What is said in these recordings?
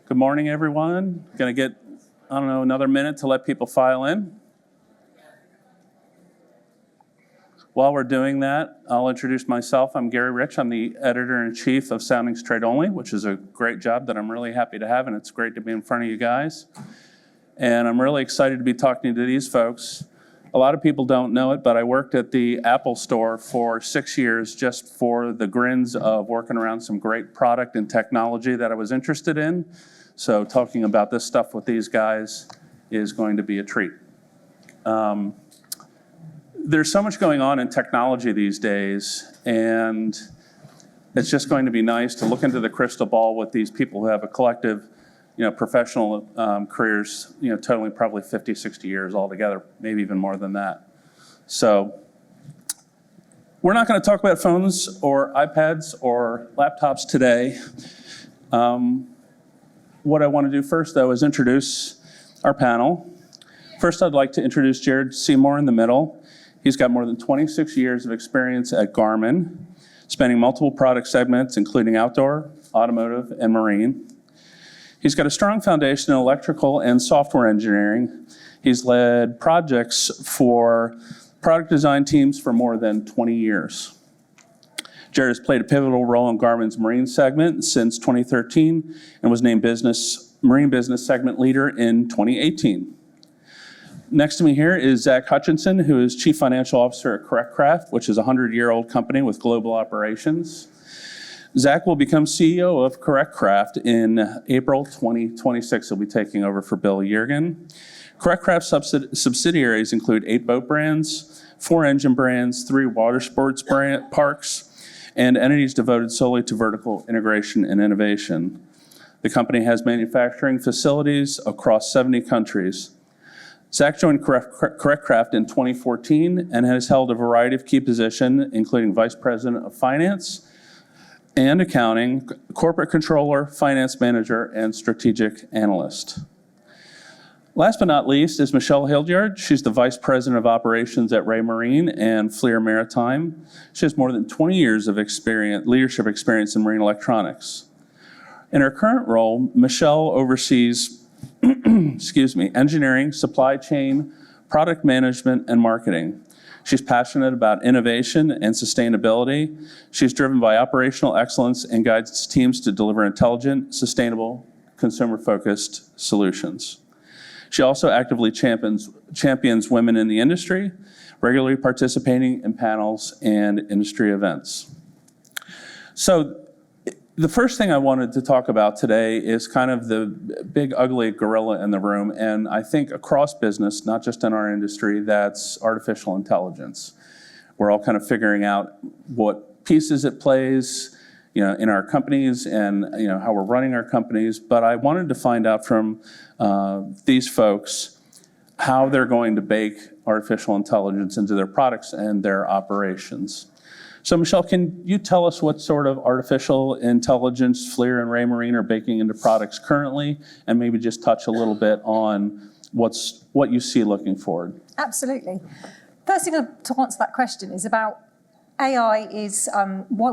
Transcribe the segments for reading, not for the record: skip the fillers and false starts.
Good morning, everyone. Going to get, another minute to let people file in. While we're doing that, I'll introduce myself. I'm Gary Reich. I'm the editor-in-chief of Soundings Trade Only, which is a great job that I'm really happy to have, and it's great to be in front of you guys. And I'm really excited to be talking to these folks. A lot of people don't know it, but I worked at the Apple store for 6 years just for the grins of working around some great product and technology that I was interested in. So talking about this stuff with these guys is going to be a treat. There's so much going on in technology these days, and it's just going to be nice to look into the crystal ball with these people who have a collective, professional careers, totaling probably 50, 60 years altogether, maybe even more than that. So we're not going to talk about phones or iPads or laptops today. What I want to do first, though, is introduce our panel. First, I'd like to introduce Jared Seymour in the middle. He's got more than 26 years of experience at Garmin, spanning multiple product segments, including outdoor, automotive, and marine. He's got a strong foundation in electrical and software engineering. He's led projects for product design teams for more than 20 years. Jared has played a pivotal role in Garmin's marine segment since 2013 and was named Marine Business Segment Leader in 2018. Next to me here is Zach Hutcheson, who is Chief Financial Officer at CorrectCraft, which is a 100-year-old company with global operations. Zach will become CEO of CorrectCraft in April 2026. He'll be taking over for Bill Yergin. CorrectCraft subsidiaries include 8 boat brands, 4 engine brands, 3 water sports parks, and entities devoted solely to vertical integration and innovation. The company has manufacturing facilities across 70 countries. Zach joined CorrectCraft in 2014 and has held a variety of key positions, including Vice President of Finance and Accounting, Corporate Controller, Finance Manager, and Strategic Analyst. Last but not least is Michelle Hildyard. She's the Vice President of Operations at Raymarine and FLIR Maritime. She has more than 20 years of leadership experience in marine electronics. In her current role, Michelle oversees engineering, supply chain, product management, and marketing. She's passionate about innovation and sustainability. She's driven by operational excellence and guides teams to deliver intelligent, sustainable, consumer-focused solutions. She also actively champions women in the industry, regularly participating in panels and industry events. So the first thing I wanted to talk about today is kind of the big, ugly gorilla in the room, and I think across business, not just in our industry, that's artificial intelligence. We're all kind of figuring out what pieces it plays, in our companies and how we're running our companies. But I wanted to find out from these folks how they're going to bake artificial intelligence into their products and their operations. So Michelle, can you tell us what sort of artificial intelligence FLIR and Raymarine are baking into products currently, and maybe just touch a little bit on what you see looking forward? Absolutely. First thing to answer that question is about AI is why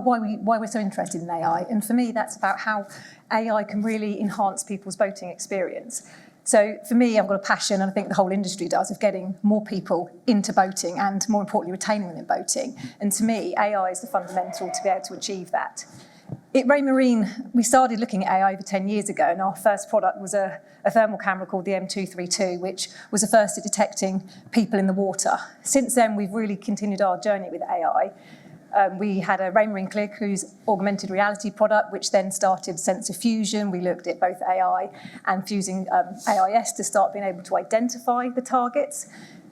we're so interested in AI. And for me, that's about how AI can really enhance people's boating experience. So for me, I've got a passion, and I think the whole industry does, of getting more people into boating and, more importantly, retaining them in boating. And to me, AI is the fundamental to be able to achieve that. At Raymarine, we started looking at AI over 10 years ago, and our first product was a thermal camera called the M232, which was the first at detecting people in the water. Since then, we've really continued our journey with AI. We had a Raymarine Clear Cruise augmented reality product, which then started sensor fusion. We looked at both AI and fusing AIS to start being able to identify the targets.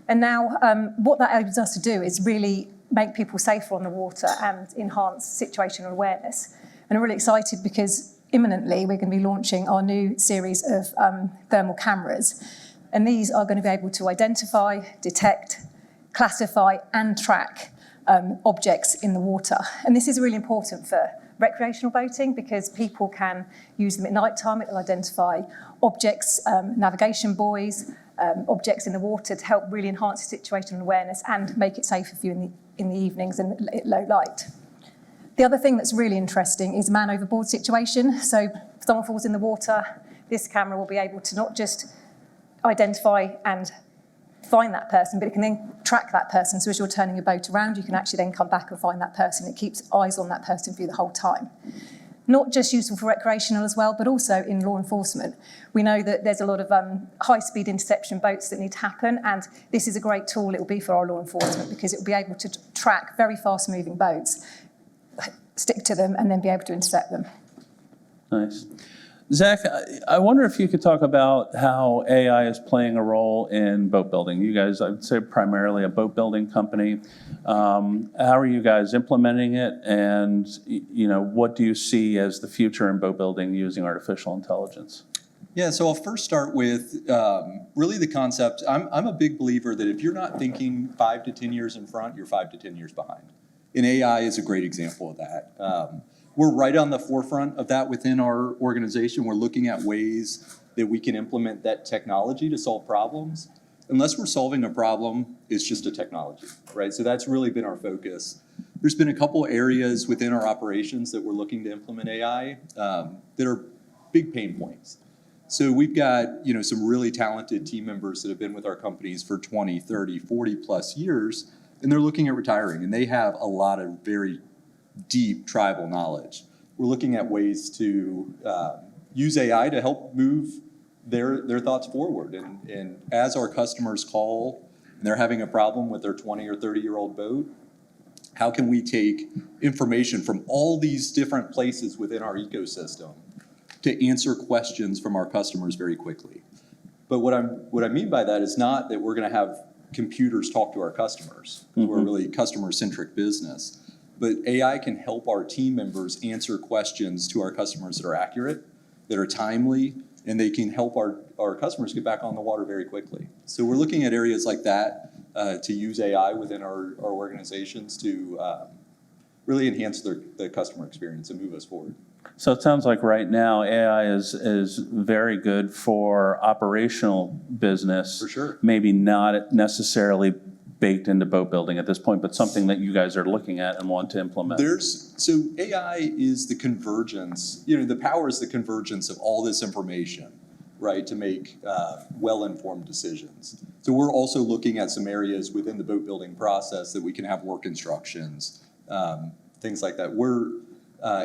And now what that enables us to do is really make people safer on the water and enhance situational awareness. And I'm really excited because imminently we're going to be launching our new series of thermal cameras. And these are going to be able to identify, detect, classify, and track objects in the water. And this is really important for recreational boating because people can use them at night time. It will identify objects, navigation buoys, objects in the water to help really enhance the situational awareness and make it safer for you in the evenings and at low light. The other thing that's really interesting is man overboard situation. So if someone falls in the water, this camera will be able to not just identify and find that person, but it can then track that person. So as you're turning your boat around, you can actually then come back and find that person. It keeps eyes on that person for you the whole time. Not just useful for recreational as well, but also in law enforcement. We know that there's a lot of high-speed interception boats that need to happen, and this is a great tool it will be for our law enforcement because it will be able to track very fast-moving boats, stick to them, and then be able to intercept them. Nice. Zach, I wonder if you could talk about how AI is playing a role in boat building. You guys, I would say, primarily a boat building company. How are you guys implementing it, and what do you see as the future in boat building using artificial intelligence? Yeah, so I'll first start with really the concept. I'm a big believer that if you're not thinking 5 to 10 years in front, you're 5 to 10 years behind. And AI is a great example of that. We're right on the forefront of that within our organization. We're looking at ways that we can implement that technology to solve problems. Unless we're solving a problem, it's just a technology, right? So that's really been our focus. There's been a couple areas within our operations that we're looking to implement AI that are big pain points. So we've got some really talented team members that have been with our companies for 20, 30, 40 plus years, and they're looking at retiring, and they have a lot of very deep tribal knowledge. We're looking at ways to use AI to help move their thoughts forward. And as our customers call and they're having a problem with their 20 or 30-year-old boat, how can we take information from all these different places within our ecosystem to answer questions from our customers very quickly? But what I mean by that is not that we're going to have computers talk to our customers. Mm-hmm. We're a really customer-centric business. But AI can help our team members answer questions to our customers that are accurate, that are timely, and they can help our customers get back on the water very quickly. So we're looking at areas like that to use AI within our organizations to really enhance the customer experience and move us forward. So it sounds like right now AI is very good for operational business. For sure. Maybe not necessarily baked into boat building at this point, but something that you guys are looking at and want to implement. So AI is the convergence, the power is the convergence of all this information, right, to make well-informed decisions. So we're also looking at some areas within the boat building process that we can have work instructions, things like that.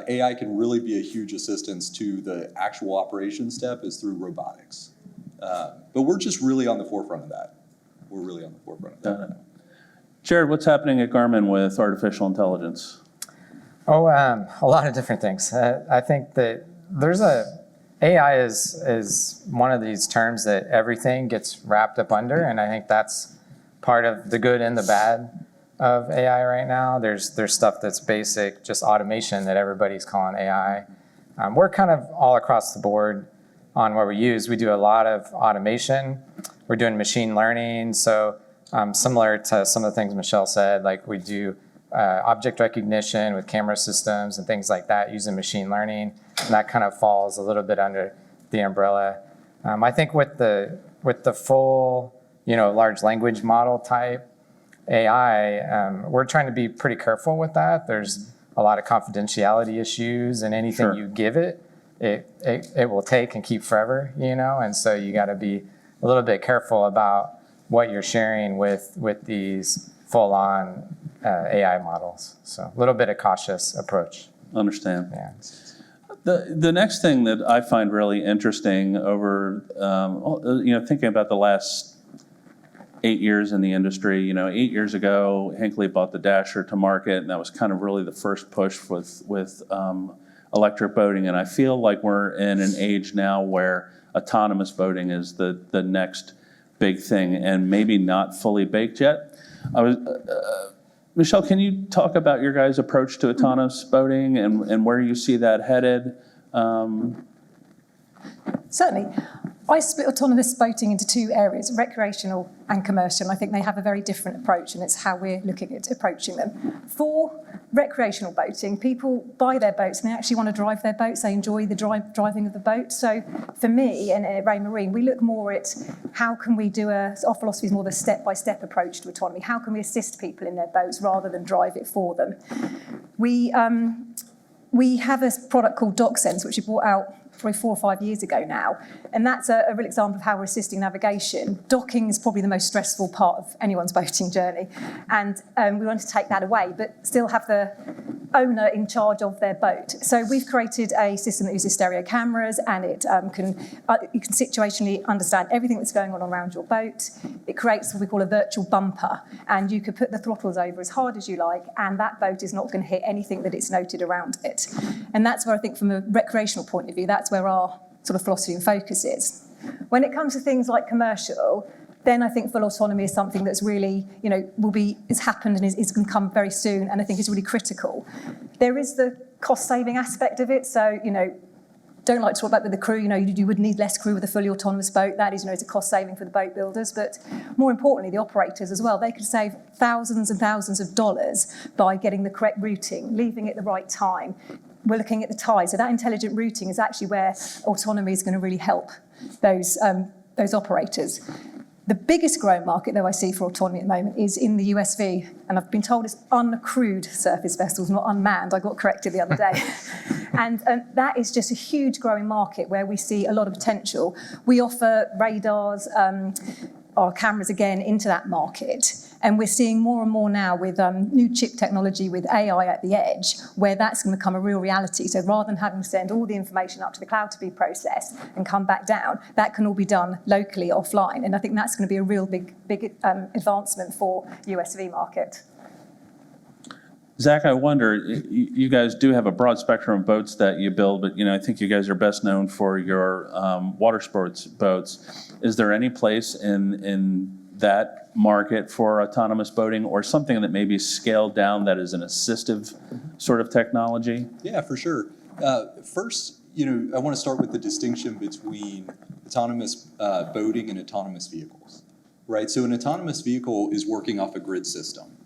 AI can really be a huge assistance to the actual operation step is through robotics. But we're just really on the forefront of that. We're really on the forefront of that. Jared, what's happening at Garmin with artificial intelligence? A lot of different things. I think that AI is one of these terms that everything gets wrapped up under, and I think that's part of the good and the bad of AI right now. There's stuff that's basic, just automation that everybody's calling AI. We're kind of all across the board on what we use. We do a lot of automation. We're doing machine learning, so similar to some of the things Michelle said, like we do object recognition with camera systems and things like that using machine learning, and that kind of falls a little bit under the umbrella. I think with the full, large language model type AI, we're trying to be pretty careful with that. There's a lot of confidentiality issues, and anything Sure. you give it will take and keep forever, and so you got to be a little bit careful about what you're sharing with these full-on AI models. So a little bit of cautious approach. Understand. Yeah. The next thing that I find really interesting over, thinking about the last 8 years in the industry, 8 years ago, Hinckley bought the Dasher to market, and that was kind of really the first push with electric boating. And I feel like we're in an age now where autonomous boating is the next big thing, and maybe not fully baked yet. Michelle, can you talk about your guys' approach to autonomous boating and where you see that headed? Certainly. I split autonomous boating into two areas, recreational and commercial, and I think they have a very different approach, and it's how we're looking at approaching them. For recreational boating, people buy their boats and they actually want to drive their boats. They enjoy the driving of the boat. So for me and at Raymarine, we look more at how can we do our philosophy is more of a step-by-step approach to autonomy. How can we assist people in their boats rather than drive it for them? we have a product called DocSense, which we brought out probably 4 or 5 years ago now. And that's a real example of how we're assisting navigation. Docking is probably the most stressful part of anyone's boating journey. And we want to take that away, but still have the owner in charge of their boat. So we've created a system that uses stereo cameras, and it you can situationally understand everything that's going on around your boat. It creates what we call a virtual bumper, and you could put the throttles over as hard as you like, and that boat is not going to hit anything that it's noted around it. And that's where I think from a recreational point of view, that's where our sort of philosophy and focus is. When it comes to things like commercial, then I think full autonomy is something that's really, has happened and is going to come very soon, and I think is really critical. There is the cost-saving aspect of it, so, don't like to talk about with the crew, you would need less crew with a fully autonomous boat. That is, it's a cost saving for the boat builders, but more importantly, the operators as well. They could save thousands and thousands of dollars by getting the correct routing, leaving at the right time. We're looking at the tide, so that intelligent routing is actually where autonomy is going to really help those operators. The biggest growing market, though, I see for autonomy at the moment is in the USV, and I've been told it's uncrewed surface vessels, not unmanned. I got corrected the other day. And that is just a huge growing market where we see a lot of potential. We offer radars, our cameras again into that market. And we're seeing more and more now with new chip technology with AI at the edge, where that's going to become a real reality. So rather than having to send all the information up to the cloud to be processed and come back down, that can all be done locally offline. And I think that's going to be a real big advancement for USV market. Zach, I wonder, you guys do have a broad spectrum of boats that you build, but I think you guys are best known for your water sports boats. Is there any place in that market for autonomous boating, or something that may be scaled down that is an assistive sort of technology? Yeah, for sure. First, I want to start with the distinction between autonomous boating and autonomous vehicles, right? So an autonomous vehicle is working off a grid system.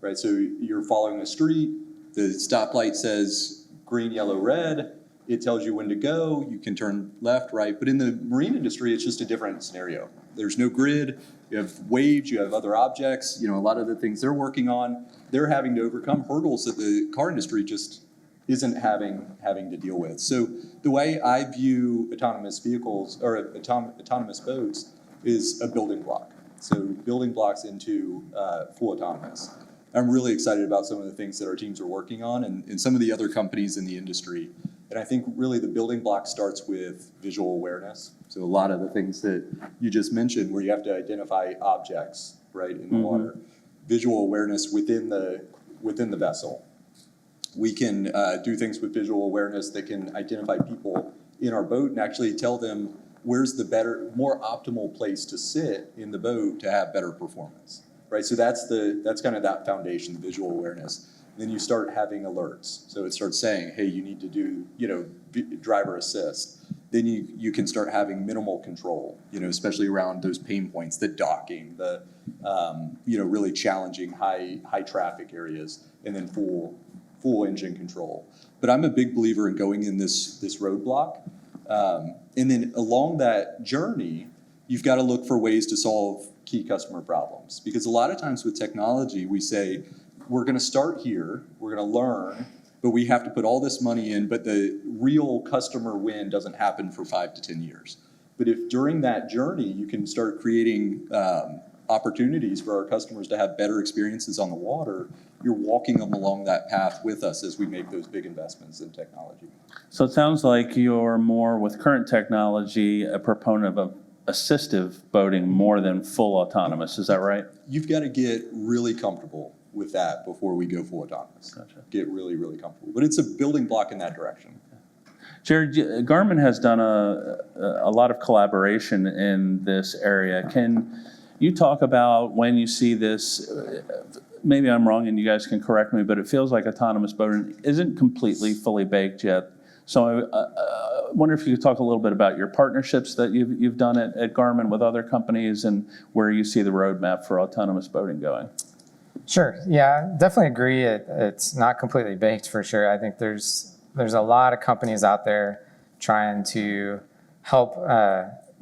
Right, so you're following a street, the stoplight says green, yellow, red, it tells you when to go, you can turn left, right, but in the marine industry, it's just a different scenario. There's no grid, you have waves, you have other objects, a lot of the things they're working on, they're having to overcome hurdles that the car industry just isn't having to deal with. So the way I view autonomous vehicles, or autonomous boats, is a building block. So building blocks into full autonomous. I'm really excited about some of the things that our teams are working on and some of the other companies in the industry. And I think really the building block starts with visual awareness. So a lot of the things that you just mentioned where you have to identify objects, right, in the water. Visual awareness within the vessel. We can do things with visual awareness that can identify people in our boat and actually tell them where's the more optimal place to sit in the boat to have better performance. Right, so that's kind of that foundation, the visual awareness. Then you start having alerts. So it starts saying, hey, you need to do, driver assist. Then you can start having minimal control, especially around those pain points, the docking, the, really challenging high traffic areas, and then full engine control. But I'm a big believer in going in this roadblock. And then along that journey, you've got to look for ways to solve key customer problems. Because a lot of times with technology, we say, we're going to start here, we're going to learn, but we have to put all this money in, but the real customer win doesn't happen for 5 to 10 years. But if during that journey, you can start creating opportunities for our customers to have better experiences on the water, you're walking them along that path with us as we make those big investments in technology. So it sounds like you're more, with current technology, a proponent of assistive boating more than full autonomous. Is that right? You've got to get really comfortable with that before we go full autonomous. Gotcha. Get really, really comfortable. But it's a building block in that direction. Jared, Garmin has done a lot of collaboration in this area. Can you talk about when you see this? Maybe I'm wrong and you guys can correct me, but it feels like autonomous boating isn't completely fully baked yet. So I wonder if you could talk a little bit about your partnerships that you've done at Garmin with other companies and where you see the roadmap for autonomous boating going. Sure. Yeah, I definitely agree. It's not completely baked for sure. I think there's a lot of companies out there trying to help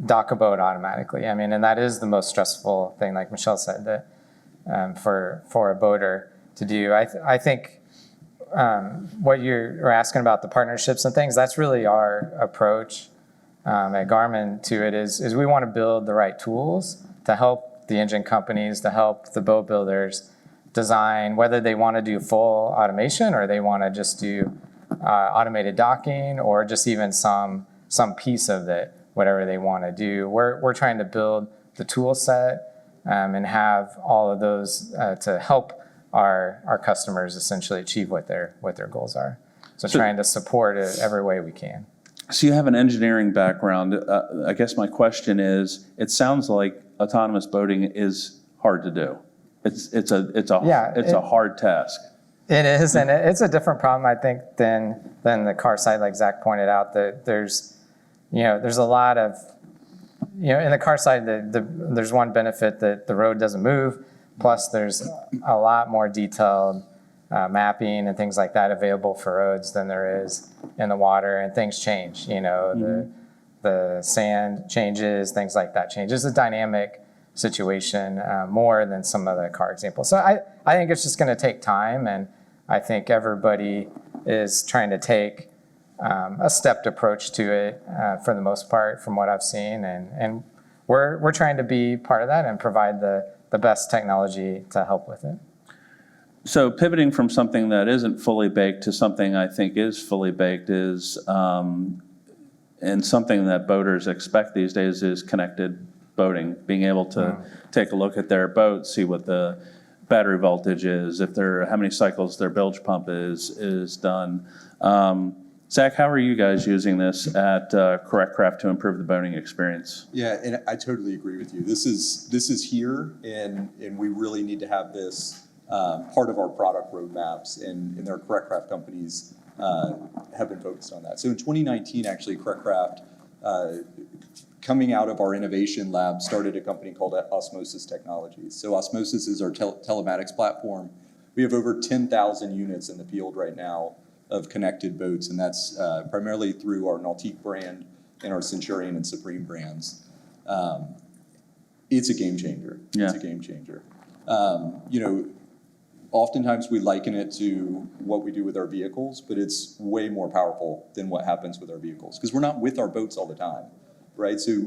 dock a boat automatically. I mean, and that is the most stressful thing, like Michelle said, that for a boater to do. I think what you're asking about the partnerships and things, that's really our approach at Garmin to it is we want to build the right tools to help the engine companies, to help the boat builders design, whether they want to do full automation or they want to just do automated docking or just even some piece of it, whatever they want to do. We're trying to build the tool set and have all of those to help our customers essentially achieve what their goals are. So trying to support it every way we can. So you have an engineering background. I guess my question is, it sounds like autonomous boating is hard to do. It's a hard task. It is, and it's a different problem, I think, than the car side, like Zach pointed out. That there's a lot of, in the car side, there's one benefit that the road doesn't move. Plus, there's a lot more detailed mapping and things like that available for roads than there is in the water, and things change. The sand changes, things like that change. It's a dynamic situation more than some of the car examples. So I think it's just going to take time, and I think everybody is trying to take a stepped approach to it for the most part, from what I've seen, and we're trying to be part of that and provide the best technology to help with it. So pivoting from something that isn't fully baked to something I think is fully baked is, and something that boaters expect these days is connected boating, being able to take a look at their boat, see what the battery voltage is, how many cycles their bilge pump is done. Zach, how are you guys using this at Correct Craft to improve the boating experience? Yeah, and I totally agree with you. This is here, and we really need to have this part of our product roadmaps, and their Correct Craft companies have been focused on that. So in 2019, actually, Correct Craft, coming out of our innovation lab, started a company called Osmosis Technologies. So Osmosis is our telematics platform. We have over 10,000 units in the field right now of connected boats, and that's primarily through our Nautique brand and our Centurion and Supreme brands. It's a game changer. Yeah. It's a game changer. Oftentimes we liken it to what we do with our vehicles, but it's way more powerful than what happens with our vehicles, because we're not with our boats all the time, right? So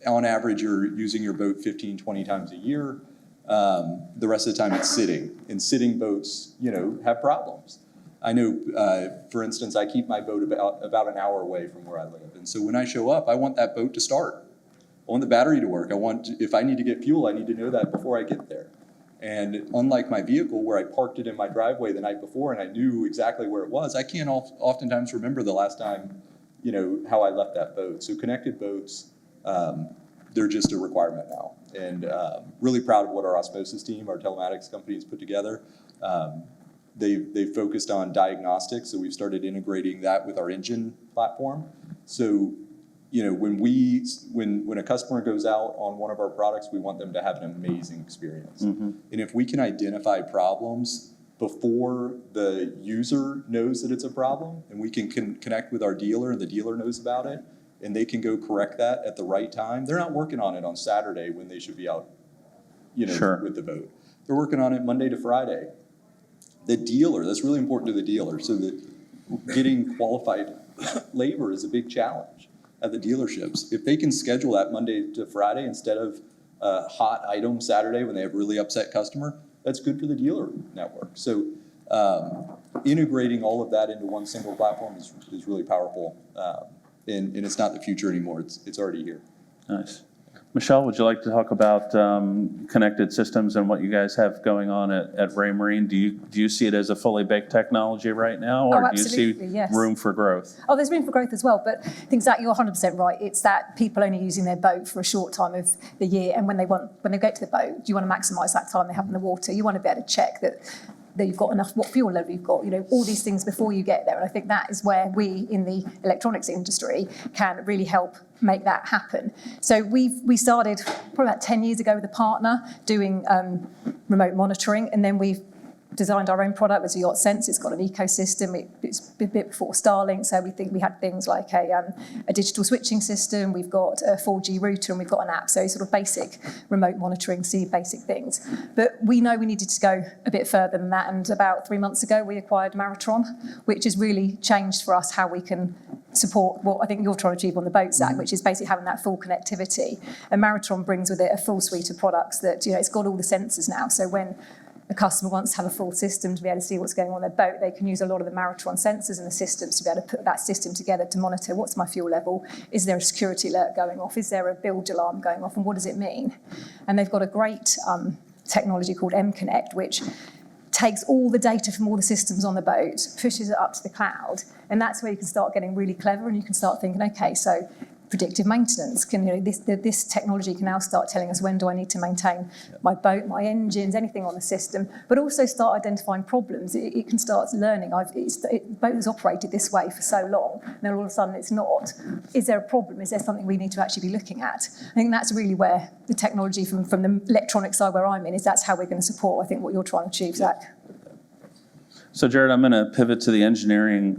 on average, you're using your boat 15, 20 times a year. The rest of the time it's sitting, and sitting boats, have problems. I know, for instance, I keep my boat about an hour away from where I live. And so when I show up, I want that boat to start. I want the battery to work. If I need to get fuel, I need to know that before I get there. And unlike my vehicle, where I parked it in my driveway the night before and I knew exactly where it was, I can't oftentimes remember the last time, how I left that boat. So connected boats, they're just a requirement now. And really proud of what our Osmosis team, our telematics company, has put together. They focused on diagnostics, so we've started integrating that with our engine platform. So, when a customer goes out on one of our products, we want them to have an amazing experience. Mm-hmm. And if we can identify problems before the user knows that it's a problem, and we can connect with our dealer, and the dealer knows about it, and they can go correct that at the right time. They're not working on it on Saturday when they should be out, Sure. with the boat. They're working on it Monday to Friday. The dealer, that's really important to the dealer, so that getting qualified labor is a big challenge at the dealerships. If they can schedule that Monday to Friday instead of a hot item Saturday when they have a really upset customer, that's good for the dealer network. So integrating all of that into one single platform is really powerful, and it's not the future anymore. It's already here. Nice. Michelle, would you like to talk about connected systems and what you guys have going on at Raymarine? Do you see it as a fully baked technology right now, or do you see room for growth? Oh, there's room for growth as well, but I think, Zach, you're 100% right. It's that people only using their boat for a short time of the year, and when they get to the boat, you want to maximise that time they have in the water. You want to be able to check that you've got enough, what fuel level you've got, all these things before you get there. And I think that is where we in the electronics industry can really help make that happen. So we started probably about 10 years ago with a partner doing remote monitoring, and then we've designed our own product as a Yacht Sense. It's got an ecosystem. It's a bit before Starlink, so we had things like a digital switching system. We've got a 4G router, and we've got an app. So sort of basic remote monitoring, see basic things. But we know we needed to go a bit further than that. And about 3 months ago, we acquired Maritron, which has really changed for us how we can support what I think you're trying to achieve on the boat, Zach, which is basically having that full connectivity. And Maritron brings with it a full suite of products that, it's got all the sensors now. So when a customer wants to have a full system to be able to see what's going on their boat, they can use a lot of the Maritron sensors and the systems to be able to put that system together to monitor what's my fuel level, is there a security alert going off, is there a bilge alarm going off, and what does it mean? And they've got a great technology called M-Connect, which takes all the data from all the systems on the boat, pushes it up to the cloud, and that's where you can start getting really clever, and you can start thinking, okay, so predictive maintenance, this technology can now start telling us when do I need to maintain my boat, my engines, anything on the system, but also start identifying problems. It can start learning. Boat has operated this way for so long, and then all of a sudden it's not. Is there a problem? Is there something we need to actually be looking at? I think that's really where the technology from the electronic side where I'm in, is that's how we're going to support, I think, what you're trying to achieve, Zach. So Jared, I'm going to pivot to the engineering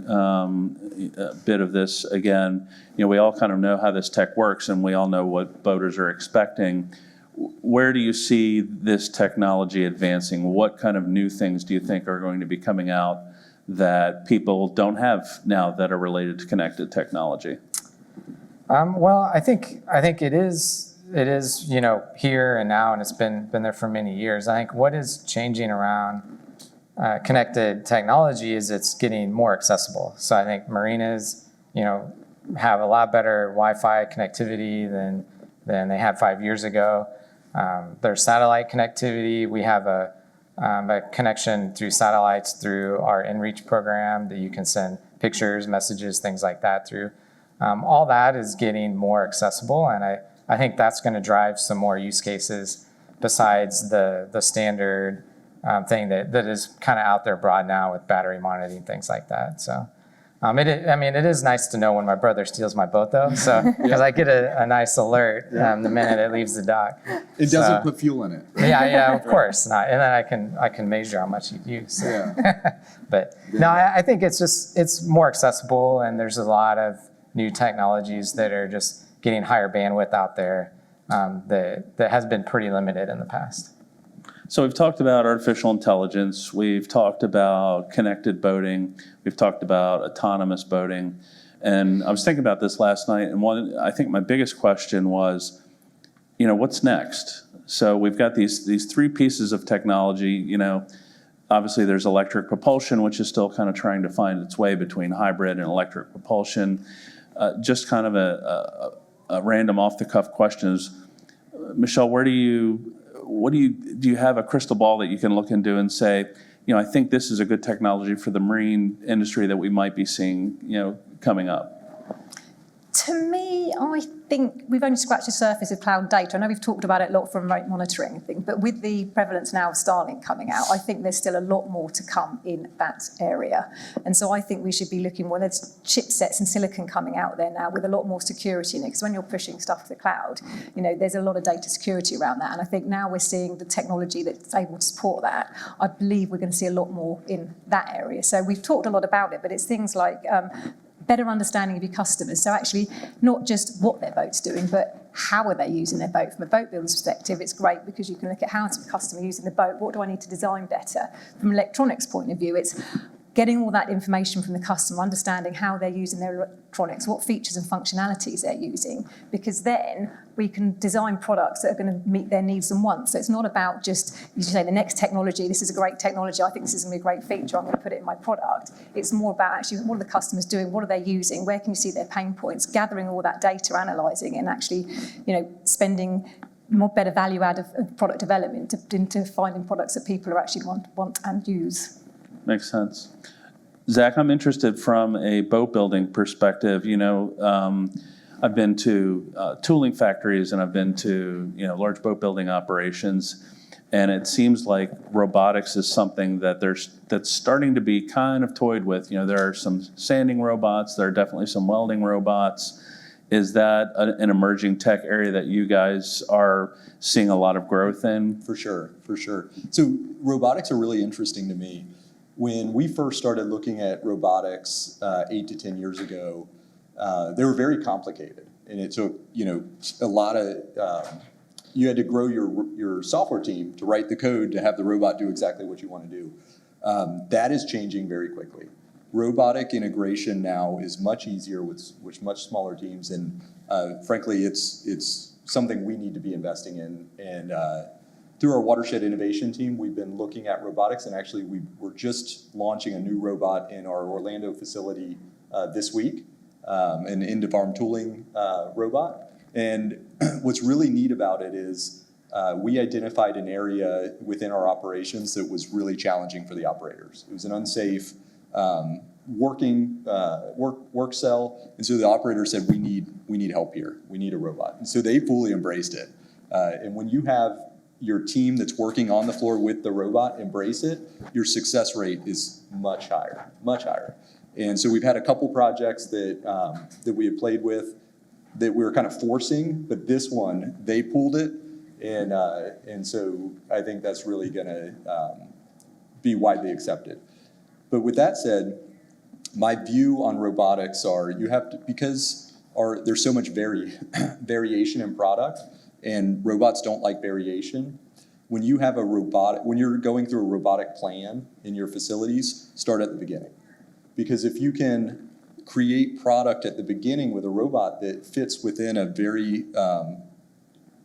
bit of this again. We all kind of know how this tech works, and we all know what boaters are expecting. Where do you see this technology advancing? What kind of new things do you think are going to be coming out that people don't have now that are related to connected technology? Well, I think it is here and now, and it's been there for many years. I think what is changing around connected technology is it's getting more accessible. So I think marinas, have a lot better Wi-Fi connectivity than they had 5 years ago. There's satellite connectivity. We have a connection through satellites through our InReach program that you can send pictures, messages, things like that through. All that is getting more accessible, and I think that's going to drive some more use cases besides the standard thing that is kind of out there broad now with battery monitoring, things like that. So it is nice to know when my brother steals my boat, though, so because I get a nice alert the minute it leaves the dock. It doesn't put fuel in it. Yeah, of course not. And then I can measure how much you use. So. Yeah. But no, I think it's more accessible, and there's a lot of new technologies that are just getting higher bandwidth out there that has been pretty limited in the past. So we've talked about artificial intelligence, we've talked about connected boating, we've talked about autonomous boating, and I was thinking about this last night, and I think my biggest question was, what's next? So we've got these three pieces of technology, obviously there's electric propulsion, which is still kind of trying to find its way between hybrid and electric propulsion. Just kind of a random off-the-cuff question is, Michelle, do you have a crystal ball that you can look into and say, I think this is a good technology for the marine industry that we might be seeing, coming up? To me, I think we've only scratched the surface of cloud data. I know we've talked about it a lot from remote monitoring and things, but with the prevalence now of Starlink coming out, I think there's still a lot more to come in that area. And so I think we should be looking, there's chipsets and silicon coming out there now with a lot more security in it, because when you're pushing stuff to the cloud, there's a lot of data security around that. And I think now we're seeing the technology that's able to support that. I believe we're going to see a lot more in that area. So we've talked a lot about it, but it's things like better understanding of your customers. So actually not just what their boat's doing, but how are they using their boat. From a boat builder's perspective, it's great because you can look at how's the customer using the boat, what do I need to design better. From an electronics point of view, it's getting all that information from the customer, understanding how they're using their electronics, what features and functionalities they're using, because then we can design products that are going to meet their needs and wants. So it's not about just, you say, the next technology, this is a great technology, I think this is going to be a great feature, I'm going to put it in my product. It's more about actually what are the customers doing, what are they using, where can you see their pain points, gathering all that data, analysing, and actually, spending more better value out of product development into finding products that people are actually want and use. Makes sense. Zach, I'm interested from a boat building perspective. I've been to tooling factories, and I've been to large boat building operations, and it seems like robotics is something that's starting to be kind of toyed with. There are some sanding robots, there are definitely some welding robots. Is that an emerging tech area that you guys are seeing a lot of growth in? For sure, for sure. So robotics are really interesting to me. When we first started looking at robotics 8 to 10 years ago, they were very complicated, and it took a lot of. You had to grow your software team to write the code to have the robot do exactly what you want to do. That is changing very quickly. Robotic integration now is much easier with much smaller teams, and frankly, it's something we need to be investing in. And through our watershed innovation team, we've been looking at robotics, and actually we're just launching a new robot in our Orlando facility this week, an end-of-arm tooling robot. And what's really neat about it is we identified an area within our operations that was really challenging for the operators. It was an unsafe work cell, and so the operator said, we need help here. We need a robot. And so they fully embraced it. And when you have your team that's working on the floor with the robot embrace it, your success rate is much higher, much higher. And so we've had a couple projects that we have played with that we were kind of forcing, but this one, they pulled it. And so I think that's really gonna be widely accepted. But with that said, my view on robotics are you have to, because there's so much variation in product, and robots don't like variation. When you have when you're going through a robotic plan in your facilities, start at the beginning. Because if you can create product at the beginning with a robot that fits within a very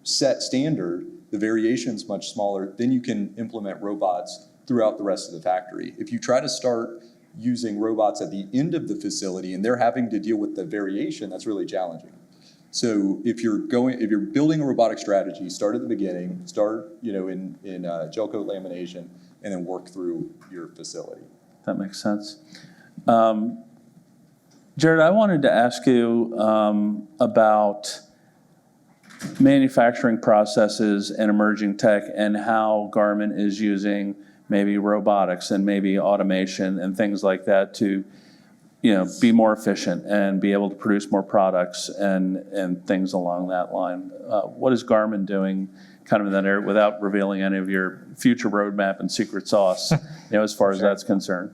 set standard, the variation's much smaller, then you can implement robots throughout the rest of the factory. If you try to start using robots at the end of the facility and they're having to deal with the variation, that's really challenging. So if you're building a robotic strategy, start at the beginning, start in gel coat lamination, and then work through your facility. That makes sense. Jared, I wanted to ask you about manufacturing processes and emerging tech and how Garmin is using maybe robotics and maybe automation and things like that to be more efficient and be able to produce more products and things along that line. What is Garmin doing kind of in that area without revealing any of your future roadmap and secret sauce, as far as that's concerned?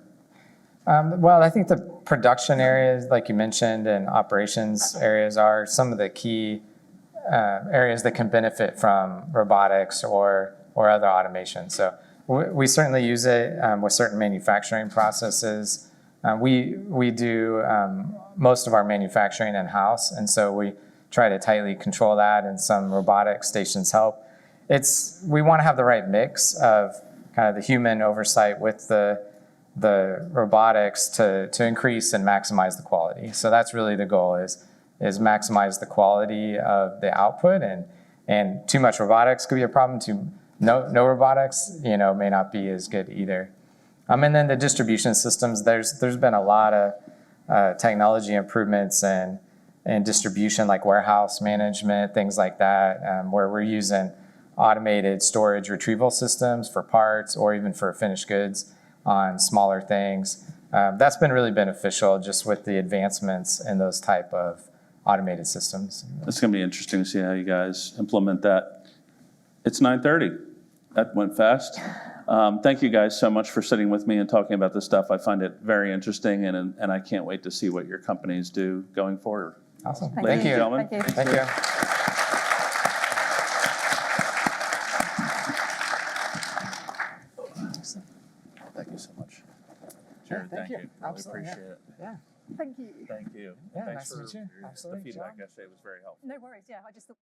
Well, I think the production areas, like you mentioned, and operations areas are some of the key areas that can benefit from robotics or other automation. So we certainly use it with certain manufacturing processes. We do most of our manufacturing in-house, and so we try to tightly control that, and some robotic stations help. We want to have the right mix of kind of the human oversight with the robotics to increase and maximize the quality. So that's really the goal is maximize the quality of the output, and too much robotics could be a problem. No robotics, may not be as good either. And then the distribution systems, there's been a lot of technology improvements and distribution, like warehouse management, things like that, where we're using automated storage retrieval systems for parts or even for finished goods on smaller things. That's been really beneficial just with the advancements in those type of automated systems. It's going to be interesting to see how you guys implement that. It's 9:30. That went fast. Thank you guys so much for sitting with me and talking about this stuff. I find it very interesting, and I can't wait to see what your companies do going forward. Awesome. Ladies and gentlemen. Thank you. Thank you. Thank you so much. Jared, thank you. Really Absolutely, appreciate it. Yeah. Thank you. Thank you. Yeah, Thanks nice to for meet you. the Absolutely, feedback John. yesterday. It was very helpful. No worries. Yeah, I just thought.